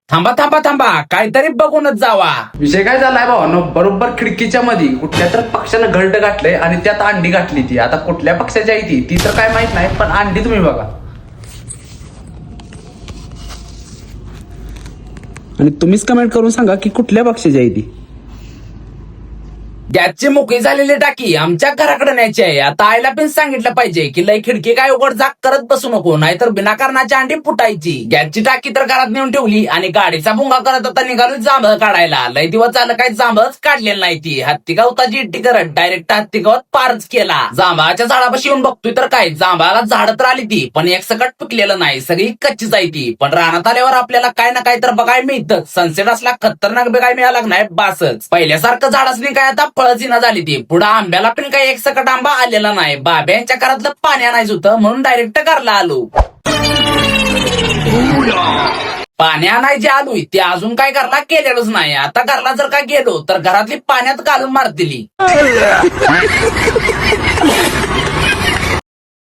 थांबा थांबा थांबा, काहीतरी बघूनच जावा. विषय काय झालाय भावानो, बरोबर खिडकीच्या मध्ये कुठल्या तर पक्षानं घरट घातलंय आणि त्यात अंडी घातली ती. आता कुठल्या पक्षाची आहे ती तर काय माहित नाही, पण अंडी तुम्ही बघा. आणि तुम्हीच कमेंट करून सांगा की कुठल्या पक्षाची आहे ती. गॅसची मोकळी झालेली टाकी आमच्या घराकडे न्यायची आहे. आता आईला पण सांगितलं पाहिजे की लय खिडकी काय उघड झाक करत बसू नको, नाहीतर विनाकारणाची अंडी फुटायची. गॅसची टाकी तर घरात नेऊन ठेवली आणि गाडीचा भुंगा करत आता निघालो जांभळ काढायला. लय दिवस झालं काही जांभळच काढलेलं नाही ती. हत्ती गावताची इट्टी करत डायरेक्ट हत्ती गावात पारच केला. जांभळाच्या झाडापाशी येऊन बघतोय तर काय, जांभळाला झाड तर आली ती पण एक सकट पिकलेलं नाही, सगळी कच्चीच आहे ती. पण रानात आल्यावर आपल्याला काय ना काय तर बघायला मिळतं. सनसेट असला खतरनाक बघायला मिळाला नाही बासच. पहिल्यासारखं झाडच नाही काय, आता फळच ना झाली ती. पुढे आंब्याला पण काही एक सकट आंबा आलेला नाही. बाब्यांच्या घरातलं पाणी आणायचं होतं म्हणून डायरेक्ट घरला आलो. पाणी आणायचे आलोय ते अजून काय घरला केलेलंच नाही. आता घरला जर का गेलो तर घरातली पाण्यात घालून मारतील.